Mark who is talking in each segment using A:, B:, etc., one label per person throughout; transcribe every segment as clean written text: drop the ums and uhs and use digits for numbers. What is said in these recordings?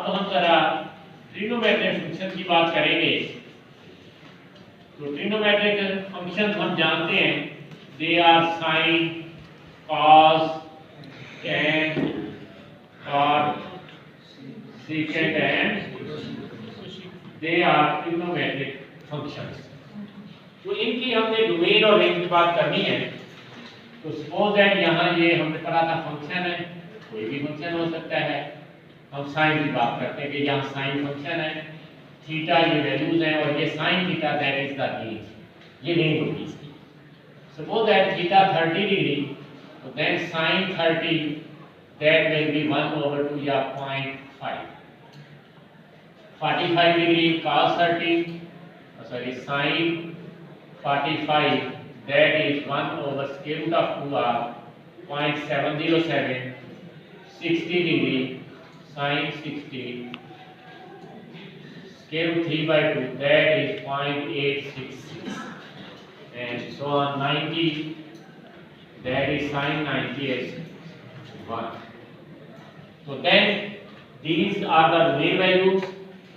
A: अब हम जरा ट्रिग्नोमेट्रिक फंक्शन की बात करेंगे। तो ट्रिग्नोमेट्रिक फंक्शन हम जानते हैं, they are sine, cos, tan, cot, secant and they are trigonometric functions। तो इनकी हमने डोमेन और रेंज की बात करनी है। तो सपोज दैट यहाँ ये हमने पढ़ा था फंक्शन है, कोई भी फंक्शन हो सकता है। हम साइन की बात करते हैं कि यहाँ साइन फंक्शन है, थीटा ये वैल्यूज है और ये sine theta that is the range, ये रेंज होगी इसकी। सपोज दैट थीटा 30 डिग्री, तो then sine 30 that will be 1/2 या 0.5। 45 degree cos 30, sorry sin 45 that is 1/√2 or 0.707। 60 degree sin 60 √3/2 that is 0.866 and so on। 90 that is sin 90 is 1। So then these are the main values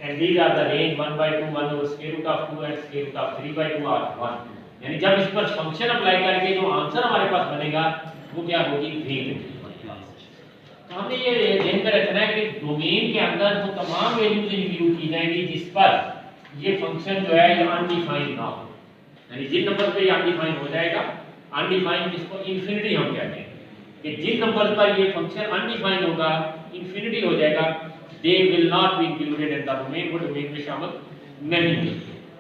A: and these are the range 1/2, 1/√2 and √3/2 are 1। यानी जब इस पर function apply करके जो answer हमारे पास बनेगा वो क्या होगी, रेंज। तो हमने ये ध्यान में रखना है कि डोमेन के अंदर वो तमाम वैल्यूज इंक्लूड की जाएंगी जिस पर ये फंक्शन जो है ये अनडिफाइंड ना हो। यानी जिन नंबर पे ये अनडिफाइंड हो जाएगा, अनडिफाइंड जिसको इन्फिनिटी हम कहते हैं, कि जिन नंबर पर ये फंक्शन अनडिफाइंड होगा, इन्फिनिटी हो जाएगा, they will not be included in the domain, वो डोमेन में शामिल नहीं होंगे।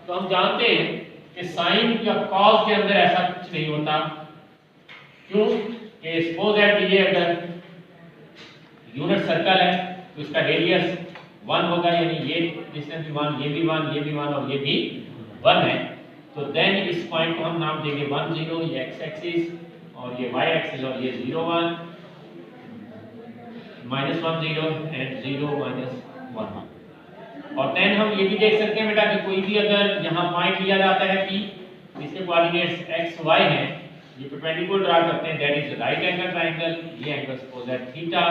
A: तो हम जानते हैं कि साइन या कॉस के अंदर ऐसा कुछ नहीं होता। क्यों? कि सपोज दैट ये अगर यूनिट सर्कल है तो इसका रेडियस 1 होगा, यानी ये डिस्टेंस भी 1, ये भी 1, ये भी 1 और ये भी 1 है। तो देन इस पॉइंट को हम नाम देंगे 1 0, ये एक्स एक्सिस और ये y एक्सिस और ये 0 1 -1 0 एंड 0 -1 1। और देन हम ये भी देख सकते हैं बेटा कि कोई भी अगर यहाँ पॉइंट लिया जाता है P, इसके कोऑर्डिनेट्स x y हैं, ये परपेंडिकुलर ड्रा करते हैं, that is right angle triangle. ये एंगल सपोज दैट थीटा,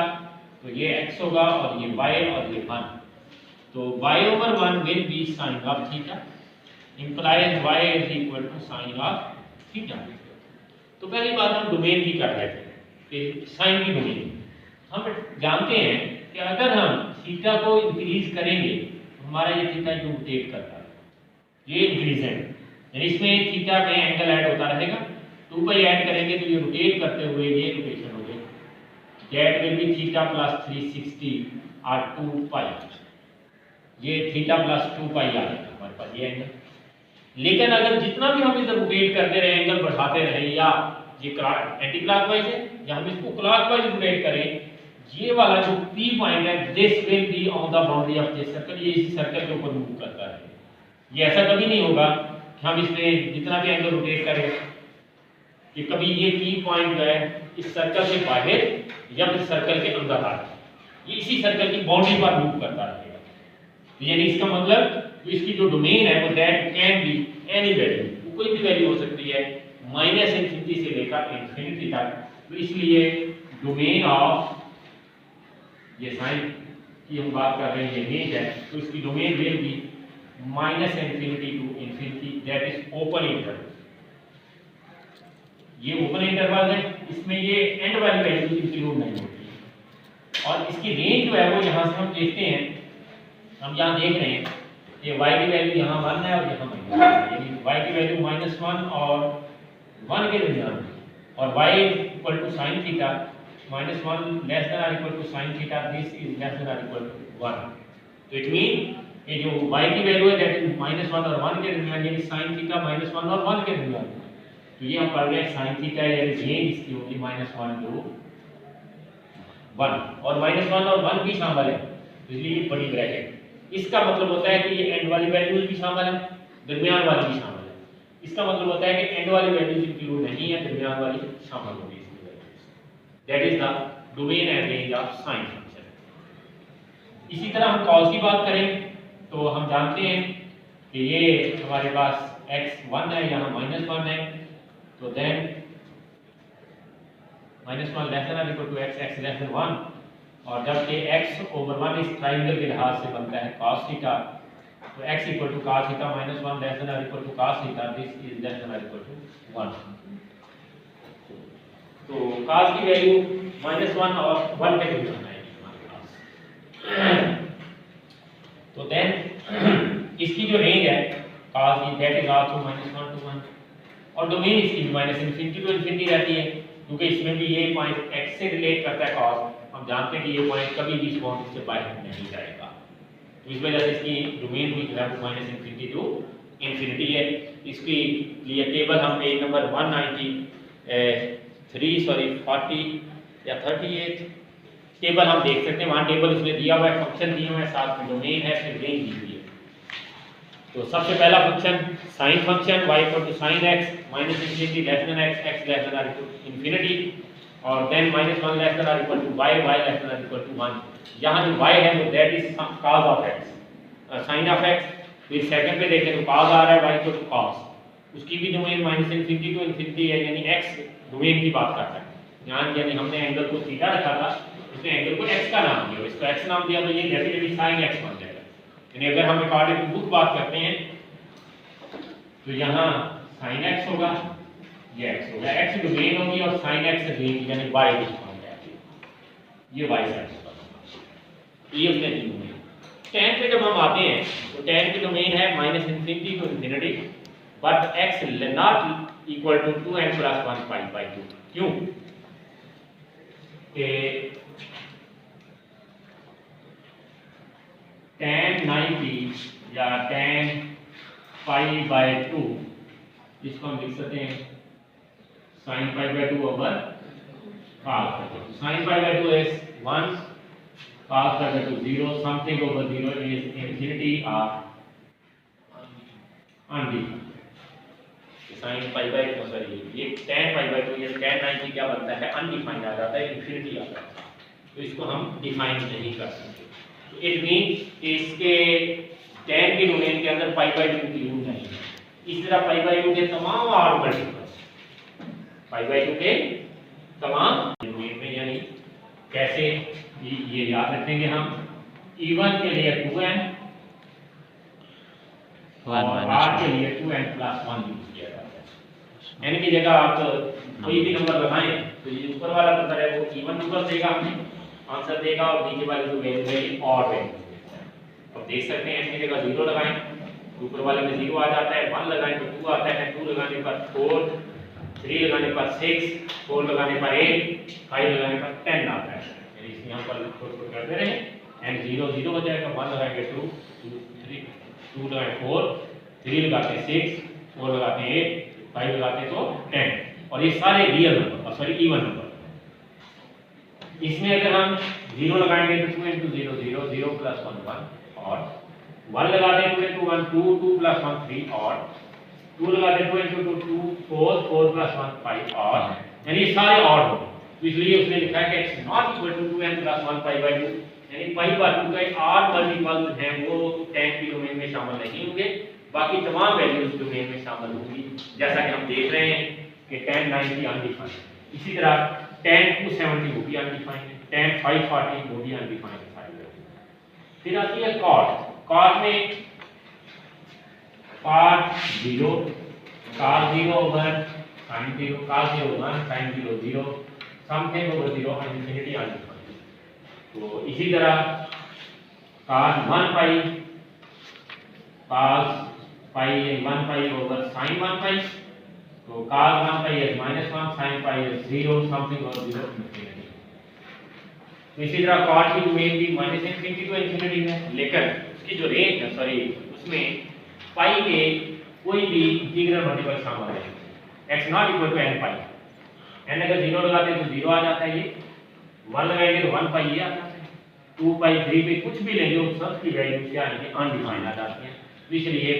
A: तो ये x होगा और ये y और ये 1। तो y/1 will be sin of theta implies y is equal to sin of theta. तो पहली बात हम डोमेन की कर रहे थे कि साइन की डोमेन हम जानते हैं कि अगर हम थीटा को इंक्रीज करेंगे तो हमारा ये थीटा जो रोटेट करता है, ये इंक्रीज है, यानी इसमें थीटा में एंगल ऐड होता रहेगा। 2 पाई ऐड करेंगे तो ये रोटेट करते हुए ये रोटेशन हो गई, that will B theta plus 360 और 2 पाई, ये थीटा प्लस 2 पाई आ जाएगा हमारे पास ये एंगल। लेकिन अगर जितना भी हम इधर रोटेट करते रहे, एंगल बढ़ाते रहे, या ये एंटी क्लॉकवाइज है या हम इसको क्लॉकवाइज रोटेट करें, ये वाला जो P पॉइंट है this will be on the boundary of this circle, ये इसी सर्कल के ऊपर मूव करता है। ये ऐसा कभी नहीं होगा कि हम इसमें जितना भी एंगल रोटेट करें कि कभी ये P पॉइंट जो है इस सर्कल से बाहर या फिर सर्कल के अंदर आ जाए, ये इसी सर्कल की बाउंड्री पर मूव करता रहेगा। तो यानी इसका मतलब तो इसकी जो डोमेन है वो that can be any value, कोई भी वैल्यू हो सकती है -∞ से लेकर इन्फिनिटी तक। तो इसलिए डोमेन ऑफ ये साइन की हम बात कर रहे हैं, ये रेंज है, तो इसकी domain will be -∞ to infinity, that is open interval. ये ओपन इंटरवल है, इसमें ये एंड वाली वैल्यू इंक्लूड नहीं होती है। और इसकी रेंज जो है वो यहाँ से हम देखते हैं, हम यहाँ देख रहे हैं ये y की वैल्यू यहाँ 1 है और यहाँ -1 है, यानी y की वैल्यू -1 और 1 के दरमियान, और y equal to sin theta -1 less than और equal to sin theta, this is less than और इक्वल टू 1। तो इट मीन ये जो y की वैल्यू है दैट इज -1 और 1 के दरमियान, यानी sin थीटा -1 और 1 के दरमियान। तो ये हम पढ़ रहे हैं sin थीटा यानी रेंज इसकी होगी -1 to 1, और -1 और 1 भी शामिल है, इसलिए ये बड़ी ब्रैकेट। इसका मतलब होता है कि ये एंड वाली वैल्यूज भी शामिल है, दरमियान वाली भी शामिल है। इसका मतलब होता है कि एंड वाली वैल्यूज इंक्लूड नहीं है, दरमियान वाली शामिल होगी इसकी values. That is the domain and range of sine function. इसी तरह हम कॉस की बात करें तो हम जानते हैं कि ये हमारे पास x1 है, यहाँ -1 है, तो देन -1 लेस देन और equal to x, x less than 1, और जबकि x ओवर 1 इस ट्राइंगल के लिहाज से बनता है cos थीटा, तो x equal to cos theta minus 1 less than और equal to cos theta, this is less than और इक्वल टू 1। तो cos की वैल्यू -1 और 1 के बीच में आएगी हमारे पास। तो देन इसकी जो रेंज है cos की दैट इज आल्सो -1 to 1, और डोमेन इसकी -∞ to ∞ रहती है, क्योंकि इसमें भी ये पॉइंट x से रिलेट करता है cos। हम जानते हैं कि ये पॉइंट कभी भी इस बाउंड से बाहर नहीं जाएगा, तो इस वजह से इसकी डोमेन भी जो है वो -∞ to ∞ है। इसकी लिए टेबल हम पेज नंबर 40 या 38 टेबल हम देख सकते हैं। वहाँ टेबल उसमें दिया हुआ है, फंक्शन दिए हुए हैं, साथ में डोमेन है, फिर रेंज दी हुई है। तो सबसे पहला function sine function y equal to sin x minus infinity less than x less than और इक्वल टू इन्फिनिटी, और देन -1 लेस देन और equal to y less than और इक्वल टू 1। यहाँ जो y है वो that is cos of x sin of x। फिर second पे देखें तो cos आ रहा है y इक्वल टू cos, उसकी भी डोमेन -∞ to ∞ है, यानी x डोमेन की बात करता है। यहाँ यानी हमने एंगल को थीटा रखा था, उसने एंगल को x का नाम दिया, इसको x नाम दिया, तो ये डेफिनेटली sin x बन जाएगा। यानी अगर हम अकॉर्डिंग टू बुक बात करते हैं तो यहाँ sin x होगा, ये x होगा, x डोमेन होगी और sin x रेंज यानी y बन जाएगी, ये y साइड होगा। ये उसने दी हुई है। tan पे जब हम आते हैं तो tan की डोमेन है -∞ to ∞, but x not equal to 2n + 1 π/2। क्यों कि tan 90 या tan π/2 इसको हम लिख सकते हैं sin π/2 over cos। sin π/2 is 1, cos π/2 0, something over 0 is infinity or undefined। sin π/2 sorry ये tan π/2 ये tan 90 क्या बनता है, अनडिफाइंड आ जाता है, इंफिनिटी आ जाता है, तो इसको हम डिफाइन नहीं कर सकते। इट मींस इसके tan के डोमेन के अंदर π/2 की यूज नहीं है। इस तरह π/2 के तमाम ऑड मल्टीपल्स π/2 के तमाम डोमेन में, यानी कैसे ये याद रखेंगे हम, इवन के लिए 2n और r के लिए 2n + 1 यूज किया जाता है। n की जगह आप कोई भी नंबर लगाएं तो ये ऊपर वाला नंबर है वो इवन नंबर देगा, हमें आंसर देगा, और नीचे वाले जो वैल्यू है और वैल्यू देता है। अब देख सकते हैं n की जगह 0 लगाएं तो ऊपर वाले में 0 आ जाता है, 1 लगाएं तो 2 आता है, 2 लगाने पर 4, 3 लगाने पर 6, 4 लगाने पर 8, 5 लगाने पर 10 आता है। यानी इस यहां पर छोटे-छोटे करते रहे, n 0 0 हो जाएगा, 1 लगाएंगे 2 2 3, 2 लगाएं 4, 3 लगाते 6, 4 लगाते 8, 5 लगाते तो 10, और ये सारे real number sorry even number. इसमें अगर हम 0 लगाएंगे तो 2 * 0 0 0 + 1 1, और 1 लगाते हैं 2 * 1 2 2 + 1 3, और 2 लगाते हैं 2 * 2 2 4 4 + 1 5, और यानी सारे ऑड होंगे। तो इसलिए उसने लिखा है कि x not equal to 2n + 1 π/2, यानी π/2 के आर मल्टीपल्स हैं वो tan की डोमेन में शामिल नहीं होंगे, बाकी तमाम वैल्यूज डोमेन में शामिल होंगी, जैसा कि हम देख रहे हैं कि tan 90 अनडिफाइंड, इसी तरह tan 270 वो भी अनडिफाइंड है, tan 540 वो भी अनडिफाइंड है। फिर आती है cos। cos में cos 0 over sin 0, cos 0 1 sin 0 0, something over 0 infinity undefined. तो इसी तरह cos 1 π ओवर sin 1 π, तो cos 1 π is -1, sin π is 0, something over 0 infinity. तो इसी तरह cot की डोमेन भी -∞ to इन्फिनिटी है, लेकिन उसकी जो रेंज है सॉरी उसमें पाई के कोई भी इंटीग्रल मल्टीपल शामिल है, x not equal to n pi. n अगर 0 लगाते हैं तो 0 आ जाता है, ये 1 लगाएंगे तो 1 पाई ये आ जाता है, 2 पाई 3 पे कुछ भी लेंगे उस सब की वैल्यू क्या है, अनडिफाइंड आ जाती है। तो इसलिए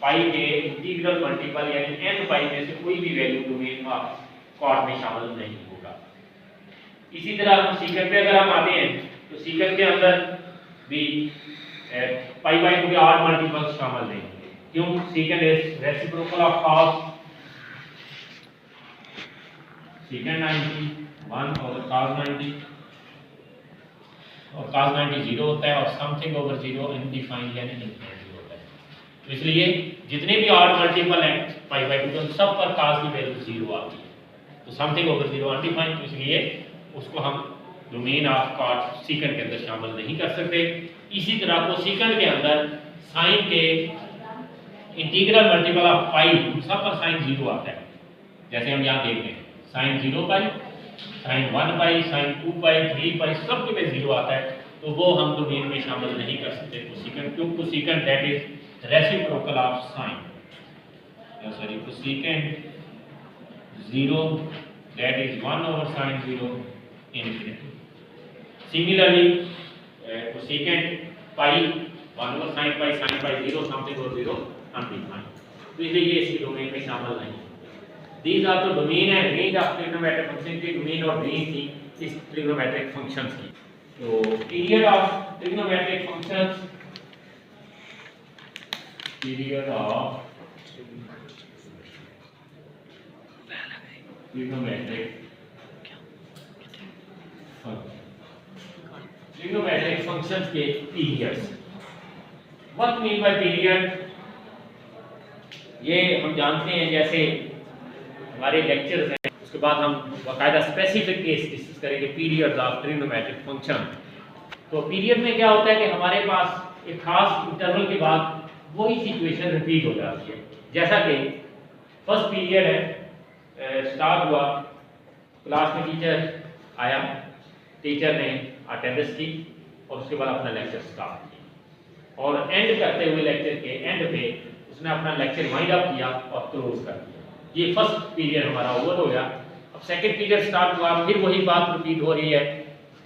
A: पाई के इंटीग्रल मल्टीपल यानी n पाई में से कोई भी वैल्यू डोमेन में कॉट में शामिल नहीं होगा। इसी तरह हम सीकेंड पे अगर हम आते हैं तो सीकेंड के अंदर भी π/2 के आठ मल्टीपल्स शामिल नहीं होंगे, क्यों, सीकेंड इज रेसिप्रोकल ऑफ cos, सीकेंड 90 1 और cos 90, और cos 90 0 होता है और समथिंग ओवर 0 अनडिफाइंड यानी इनफिनिटी होता है। तो इसलिए जितने भी ऑड मल्टीपल हैं पाई बाय 2 सब पर cos की वैल्यू 0 आती है। तो समथिंग ओवर 0 अनडिफाइंड, तो इसलिए उसको हम डोमेन ऑफ कॉट सीकेंड के अंदर शामिल नहीं कर सकते। इसी तरह कोसेकेंड के अंदर साइन के इंटीग्रल मल्टीपल ऑफ पाई सब पर साइन 0 आता है। जैसे हम यहाँ देख रहे हैं साइन 0 पाई, साइन 1 पाई, साइन 2 पाई, 3 पाई सब के में 0 आता है, तो वो हम डोमेन में शामिल नहीं कर सकते कोसेकेंड, क्योंकि cosecant that is reciprocal of sine, sorry cosecant 0 that is 1 over sin 0 infinity. Similarly, cosecant pi 1 over sin pi 0 something over 0 undefined. तो इसलिए ये इसकी डोमेन में शामिल नहीं। These are the domain and range of trigonometric function की domain और range थी इस trigonometric functions की। तो period of trigonometric functions, period of trigonometric functions के periods। What mean by period? ये हम जानते हैं, जैसे हमारे लेक्चर्स हैं उसके बाद हम बाकायदा स्पेसिफिक केस डिस्कस करेंगे पीरियड्स ऑफ ट्रिग्नोमेट्रिक फंक्शन। तो पीरियड में क्या होता है कि हमारे पास एक खास इंटरवल के बाद वही सिचुएशन रिपीट हो जाती है। जैसा कि फर्स्ट पीरियड है, स्टार्ट हुआ, क्लास में टीचर आया, टीचर ने अटेंडेंस की और उसके बाद अपना लेक्चर स्टार्ट किया, और एंड करते हुए लेक्चर के एंड पे उसने अपना लेक्चर वाइंड अप किया और क्लोज कर दिया। ये फर्स्ट पीरियड हमारा ओवर हो गया। अब सेकंड पीरियड स्टार्ट हुआ, फिर वही बात रिपीट हो रही है।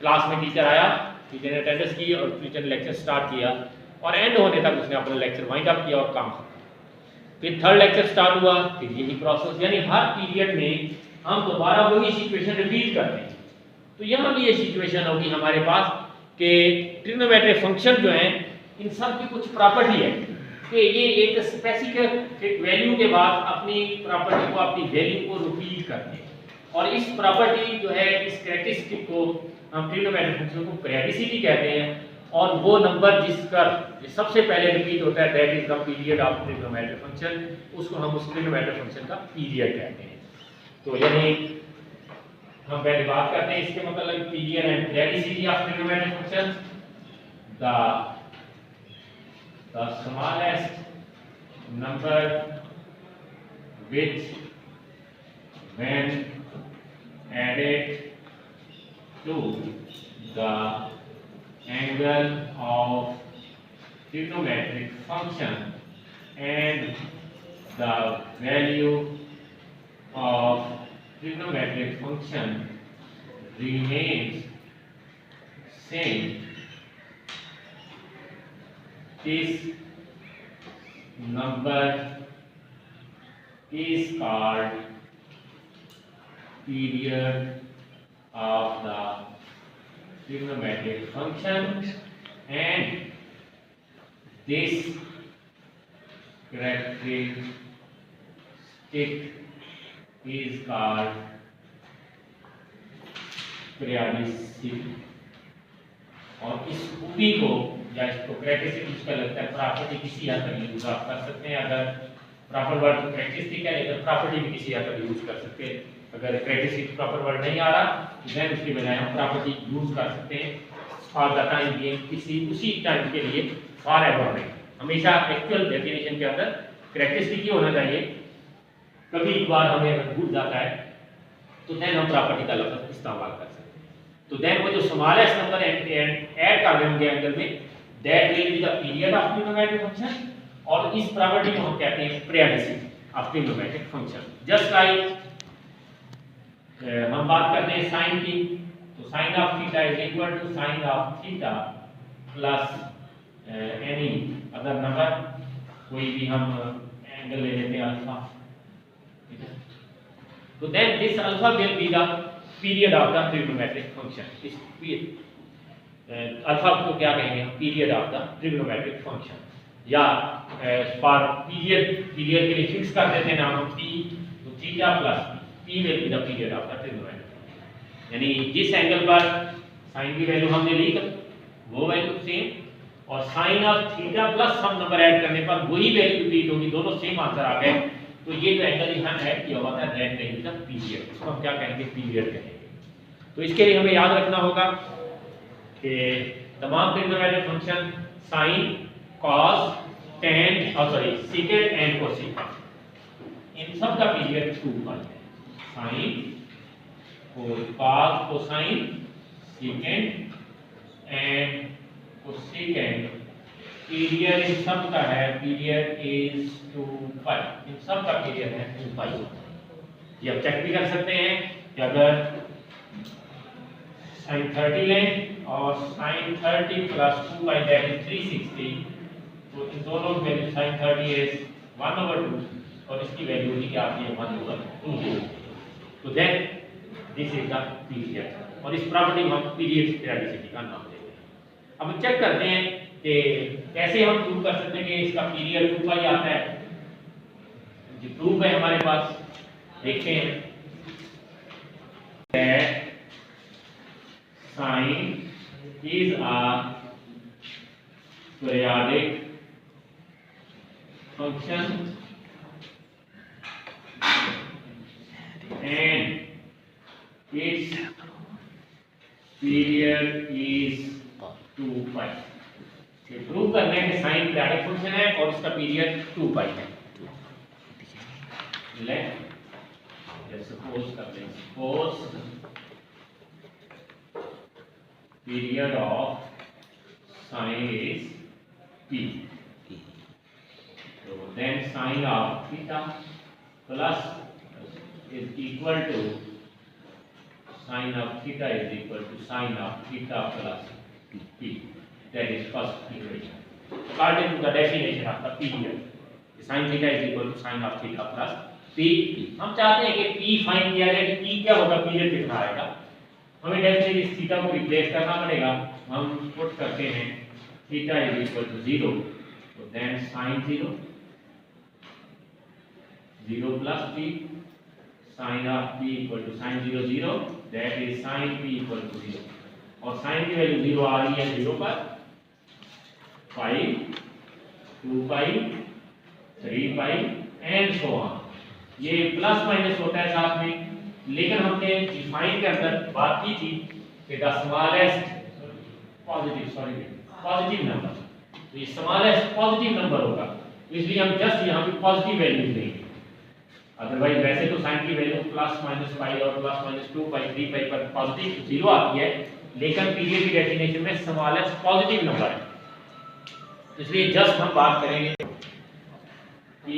A: क्लास में टीचर आया, टीचर ने अटेंडेंस की और टीचर ने लेक्चर स्टार्ट किया और एंड होने तक उसने अपना लेक्चर वाइंड अप किया और काम खत्म। फिर थर्ड लेक्चर स्टार्ट हुआ, फिर यही प्रोसेस, यानी हर पीरियड में हम दोबारा वही सिचुएशन रिपीट करते हैं। तो यहाँ भी ये सिचुएशन होगी हमारे पास कि ट्रिग्नोमेट्रिक फंक्शन जो हैं इन सब की कुछ प्रॉपर्टी है कि ये एक स्पेसिफिक एक वैल्यू के बाद अपनी प्रॉपर्टी को, अपनी वैल्यू को रिपीट करते हैं, और इस प्रॉपर्टी जो है, इस कैरेक्टरिस्टिक को हम ट्रिग्नोमेट्रिक फंक्शन को पेरियोडिसिटी कहते हैं, और वो नंबर जिसका सबसे पहले रिपीट होता है that is the period of trigonometric function, उसको हम उस ट्रिग्नोमेट्रिक फंक्शन का पीरियड कहते हैं। तो यानी हम पहले बात करते हैं इसके मतलब period and periodicity of trigonometric function. The smallest number which when added to the angle of trigonometric function and the value of trigonometric function remains same, this number is called period of the trigonometric function, and this characteristic is called periodicity। और इस खूबी को या इसको characteristic उसका लगता है property किसी हद तक यूज आप कर सकते हैं। अगर प्रॉपर वर्ड कैरेक्टरिस्टिक है, लेकिन प्रॉपर्टी भी किसी हद तक यूज कर सकते हैं। अगर कैरेक्टरिस्टिक प्रॉपर वर्ड नहीं आ रहा तो देन उसकी बजाय हम प्रॉपर्टी यूज कर सकते हैं फॉर द टाइम बीइंग, किसी उसी टाइम के लिए, फॉर एवर नहीं। हमेशा एक्चुअल डेफिनेशन के अंदर कैरेक्टरिस्टिक ही होना चाहिए। कभी एक बार हमें अगर भूल जाता है तो देन हम प्रॉपर्टी का लफ्ज इस्तेमाल कर सकते हैं। तो देन वो जो स्मॉलेस्ट नंबर ऐड कर रहे होंगे एंगल में, that will be the period of trigonometric function, और इस प्रॉपर्टी को हम कहते हैं periodicity of trigonometric function. Just like हम बात करते हैं साइन की, तो sine of theta is equal to sine of theta plus any other number, कोई भी हम एंगल ले लेते हैं अल्फा, ठीक है। तो then this alpha will be the period of the trigonometric function. इस अल्फा को क्या कहेंगे हम? Period of the trigonometric function, या फॉर पीरियड के लिए फिक्स कर देते हैं नाम हम p, तो theta plus p will be the period of the trigonometric function. यानी जिस एंगल पर साइन की वैल्यू हमने ली वो वैल्यू सेम, और साइन ऑफ थीटा प्लस हम नंबर ऐड करने पर वही वैल्यू रिपीट होगी, दोनों सेम आंसर आ गए। तो ये जो एंगल यहाँ ऐड किया हुआ था दैट इज द पीरियड, इसको हम क्या कहेंगे, पीरियड कहेंगे। तो इसके लिए हमें याद रखना होगा कि तमाम trigonometric function sine, cos, tan और सॉरी सीकेंट एंड कोसेक, इन सब का पीरियड 2 है। Sine, cos, cosine, secant and cosecant, period इन सब का है, पीरियड इज 2 पाई, इन सब का पीरियड है 2 पाई। ये आप चेक भी कर सकते हैं कि अगर sin 30 लें और sin 30 plus 2 pi that is 360, तो इन दोनों की वैल्यू sin 30 इज 1/2 और इसकी वैल्यू भी क्या आती है 1/2। तो then this is the period, और इस प्रॉपर्टी को हम पीरियड पीरियडिसिटी का नाम देते हैं। अब चेक करते हैं कि कैसे हम प्रूव कर सकते हैं कि इसका पीरियड 2 पाई आता है। जो प्रूफ है हमारे पास, देखते हैं that sin is a periodic function and its period is 2 पाई। ये प्रूव करना है कि साइन पीरियडिक फंक्शन है और इसका पीरियड 2 पाई है। लेट्स सपोज करते हैं, suppose period of sine is p, तो then sine of theta plus is equal to sine of theta is equal to sine of theta plus p, that is first equation. According to the definition of the period, sine theta is equal to sine of theta plus p। हम चाहते हैं कि p find किया जाए कि p क्या होगा, period कितना आएगा। हमें डेफिनेटली इस थीटा को रिप्लेस करना पड़ेगा। हम पुट करते हैं थीटा इज इक्वल टू 0, तो then sine 0 plus p, sine of p equal to sine 0 0, that is sine p equal to 0, और साइन की वैल्यू 0 आ रही है 0 पर, पाई, 2 पाई, 3 पाई एंड सो ऑन। ये प्लस माइनस होता है साथ में, लेकिन हमने डिफाइन के अंदर बात की थी कि द स्मॉलेस्ट पॉजिटिव नंबर, तो ये स्मॉलेस्ट पॉजिटिव नंबर होगा, तो इसलिए हम जस्ट यहाँ पे पॉजिटिव वैल्यूज लेंगे। अदरवाइज वैसे तो साइन की वैल्यू प्लस माइनस पाई और प्लस माइनस 2 पाई 3 पाई पर पॉजिटिव 0 आती है, लेकिन पीरियड की डेफिनेशन में स्मॉलेस्ट पॉजिटिव नंबर है, इसलिए जस्ट हम बात करेंगे p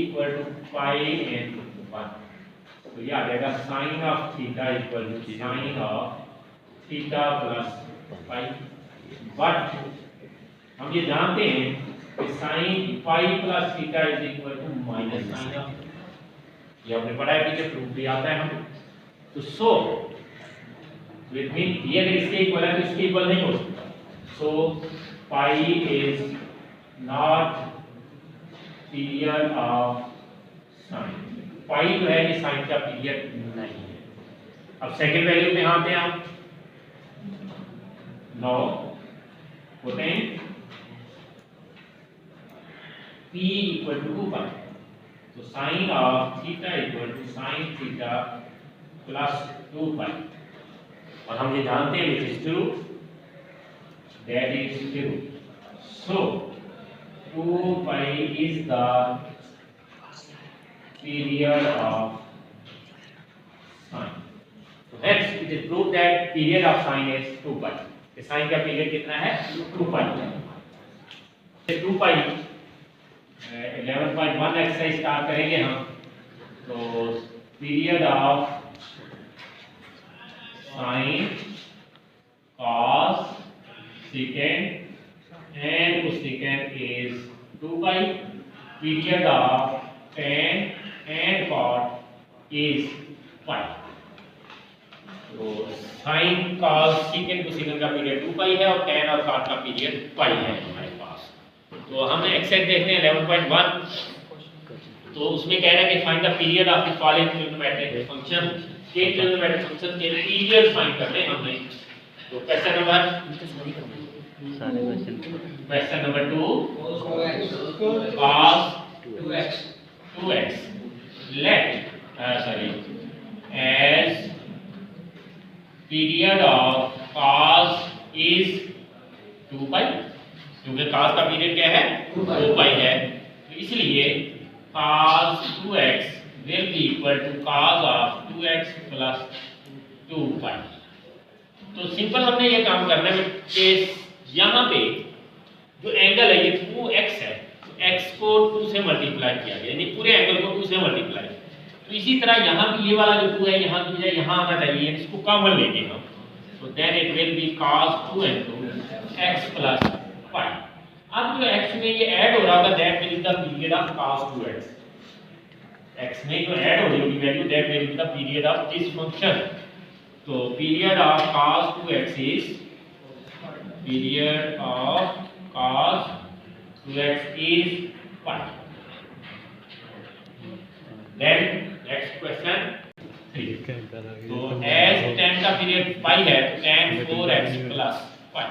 A: equal to pi and 1, तो ये आ जाएगा sine of theta equal to sine of theta plus pi. But हम ये जानते हैं कि sine pi plus theta is equal to minus sine of, ये हमने पढ़ा है कि प्रूफ भी आता है हमें। तो सो इट मीन ये अगर इसके इक्वल है तो इसके इक्वल नहीं हो सकता, so pi is not period of sine, pi जो है ये साइन का पीरियड नहीं है। अब सेकंड वैल्यू में आते हैं आप, 9 होते हैं p इक्वल टू 2 पाई, तो sine of theta equal to sine theta plus 2 pi, और हम ये जानते हैं which is true, that is true. So 2 pi is the period of sine, so hence it is proved that period of sine is 2 pi। Sign का period कितना है, 2 पाई है। 2 पाई 11.1 exercise start करेंगे हम, तो period of sign, cos, second and cosecant is 2 pi, period of tan and cot is pi। तो sin cos secant cosecant का पीरियड 2 पाई है और tan और cot का पीरियड पाई है हमारे पास। तो हमने एक्सरसाइज देखते हैं 11.1, तो उसमें कह रहा है कि find the period of the following trigonometric function, के ट्रिग्नोमेट्रिक फंक्शन के पीरियड फाइंड करने हैं हमने। तो question number Question number 2, cos 2x. Let as period of cos is 2 pi, क्योंकि cos का पीरियड क्या है 2 pi है, तो इसलिए cos 2x will be equal to cos of 2x plus 2 pi। तो सिंपल हमने ये काम करना है कि यहाँ पे जो एंगल है ये 2x है, x को 2 से मल्टीप्लाई किया गया, यानी पूरे एंगल को 2 से मल्टीप्लाई। तो इसी तरह यहाँ भी ये वाला जो 2 है यहाँ की जगह यहाँ आना चाहिए, इसको कॉमन लेंगे हम, तो then it will be cos 2 into x plus pi। अब जो x में ये ऐड हो रहा होगा that will be the period of cos 2x, x में जो ऐड हो रही होगी value that will be the period of this function. तो period of cos 2x is period of cos 2x is pi। Then next question 3। तो as tan का period pi है तो tan 4x plus pi,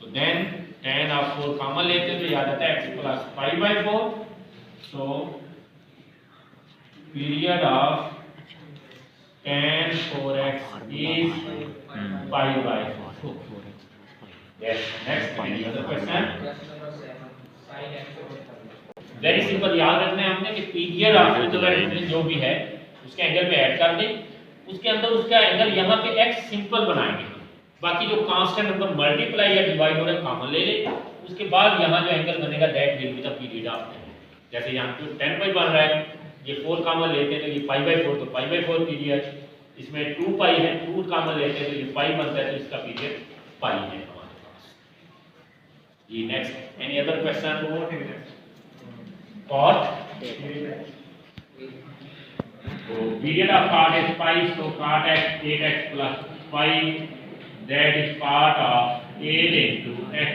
A: तो then tan of 4 common लेते हैं तो याद आता है x plus pi by 4। so period of tan 4x is pi by 4। Yes, next another question। Very simple, याद रखना है हमने कि पीरियड ऑफ इक्विवेलेंट जो भी है उसके एंगल पे ऐड कर दें, उसके अंदर उसका एंगल यहाँ पे x सिंपल बनाएंगे, बाकी जो कांस्टेंट नंबर मल्टीप्लाई या डिवाइड हो रहा है कॉमन ले ले, उसके बाद यहाँ जो एंगल बनेगा that will be the period of tan। जैसे यहाँ पे tan पाई बन रहा है, ये 4 कॉमन लेते हैं तो ये पाई बाय 4, तो पाई बाय 4 पीरियड, इसमें 2 पाई है 2 कॉमन लेते हैं तो ये पाई बनता है, तो इसका पीरियड पाई है हमारे पास। ये next any other question? cot, so period of cot is pi, so cot x 8x plus pi, that is part of 8 into x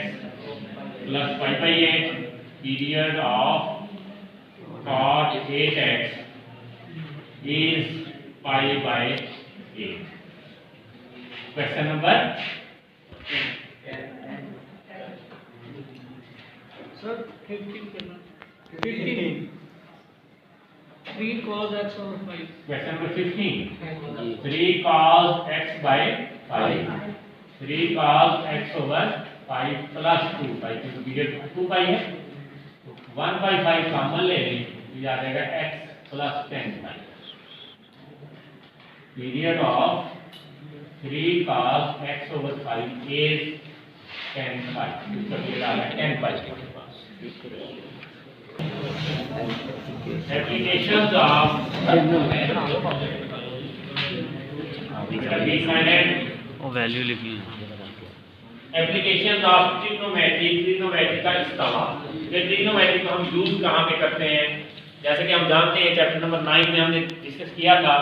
A: plus pi by 8, period of cot 8x is pi by 8। question number
B: sir 15 3 cos x over 5।
A: question number 15, 3 cos x by 5, 3 cos x over 5 plus 2 pi, क्योंकि period 2 pi है, 1 by 5 common ले लें तो आ जाएगा x plus 10 pi। Period of 3 cos x over 5 is 10 pi, इसका period आ रहा है 10 pi के पास। Applications of
C: वैल्यू लिखनी है।
A: एप्लीकेशन ऑफ ट्रिग्नोमेट्री का इस्तेमाल। ये ट्रिग्नोमेट्री को हम यूज कहाँ पे करते हैं? जैसे कि हम जानते हैं चैप्टर नंबर 9 में हमने डिस्कस किया था,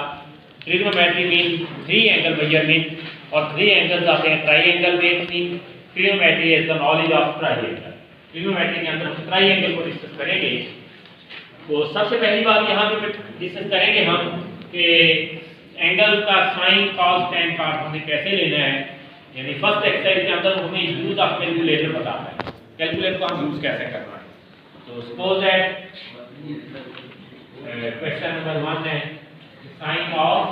A: ट्रिग्नोमेट्री मीन 3 एंगल मेजरमेंट और 3 एंगल्स आते हैं ट्राइएंगल में। Mean trigonometry is the knowledge of triangle. Trigonometry के अंदर हम ट्राइएंगल को डिस्कस करेंगे। तो सबसे पहली बात यहाँ पे डिस्कस करेंगे हम कि एंगल का साइन कॉस टेन का हमें कैसे लेना है, यानी फर्स्ट एक्सरसाइज के अंदर हमें यूज ऑफ कैलकुलेटर बताना है, कैलकुलेटर को हम यूज कैसे करना है। तो सपोज दैट क्वेश्चन नंबर 1 है साइन ऑफ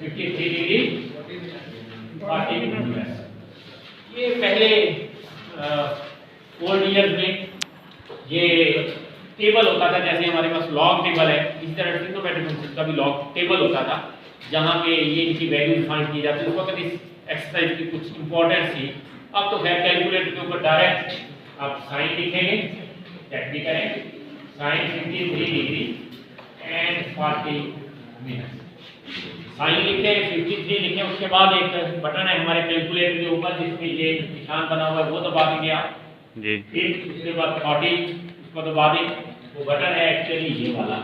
A: 53 डिग्री 40 मिनट। ये पहले ओल्ड ईयर्स में ये टेबल होता था, जैसे हमारे पास लॉग टेबल है, इस तरह ट्रिग्नोमेट्रिक फंक्शन का भी लॉग टेबल होता था जहाँ पे ये इनकी वैल्यू डिफाइन की जाती है। उस वक्त इस एक्सरसाइज की कुछ इंपॉर्टेंस थी। अब तो खैर कैलकुलेटर के ऊपर डायरेक्ट आप साइन लिखेंगे, चेक भी करेंगे, sine 53 degree and 40 minute. Sine लिखे 53 लिखे, उसके बाद एक बटन है हमारे कैलकुलेटर के ऊपर जिसमें ये निशान बना हुआ है, वो दबा देंगे आप जी। फिर उसके बाद 40 उसको दबा दें, वो बटन है एक्चुअली ये वाला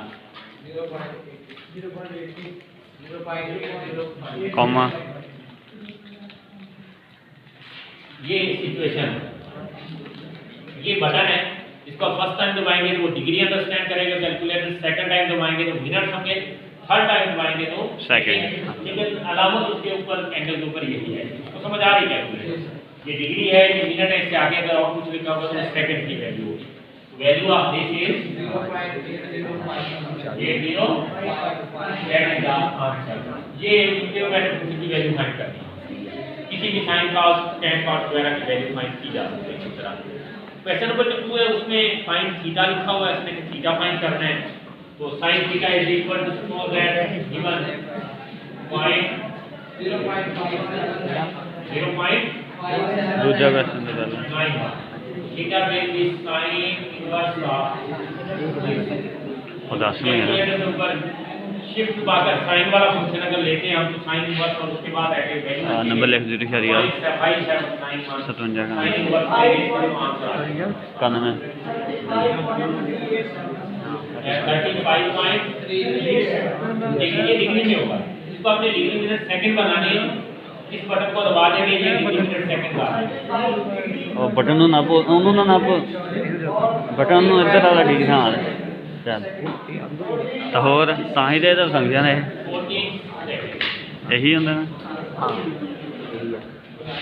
C: कॉमा,
A: ये सिचुएशन, ये बटन है, इसको फर्स्ट टाइम दबाएंगे तो वो डिग्री अंडरस्टैंड करेगा कैलकुलेटर, सेकंड टाइम दबाएंगे तो मिनट होंगे, थर्ड टाइम दबाएंगे तो
C: सेकंड।
A: लेकिन अलामत उसके ऊपर एंगल के ऊपर यही है, तो समझ आ रही है। ये डिग्री है, ये मिनट है, इससे आगे अगर और कुछ लिखा होगा तो सेकंड की वैल्यू होगी। Value of this is 807 that is the answer. ये की वैल्यू फाइंड करनी है, किसी भी साइन कॉस tan cos वगैरह की वैल्यू फाइंड की जा सकती है इस तरह। क्वेश्चन नंबर 2 है, उसमें फाइंड थीटा लिखा हुआ है, इसमें थीटा फाइंड करना है। तो sin theta is equal to suppose that given point 0.9
C: दूसरा क्वेश्चन पे चलना
A: theta will be sin inverse of
C: और 10 में है
A: के ऊपर शिफ्ट बाकर sin वाला फंक्शन अगर लेते हैं हम तो sin इनवर्स और उसके बाद ऐसे वैल्यू
C: नंबर लिख 0.57
A: 57
C: का
A: sin इनवर्स है इसका आंसर
C: 91
A: 35.3 डिग्री में होगा। इसको आपने डिग्री मिनट सेकंड बनाने हैं, इस बटन को दबा देंगे ये डिग्री मिनट सेकंड का
C: और बटन ਨੂੰ ਨਾਪੋ ਉਹਨੂੰ ਨਾ ਨਾਪੋ ਬਟਨ ਨੂੰ ਇੱਧਰ ਵਾਲਾ ਠੀਕ ਨਾਲ ਚੱਲ ਤਾਂ ਹੋਰ ਤਾਂ ਹੀ ਦੇ ਤਾਂ ਫੰਕਸ਼ਨ ਹੈ
A: 14
C: ਇਹੀ ਹੁੰਦਾ ਨਾ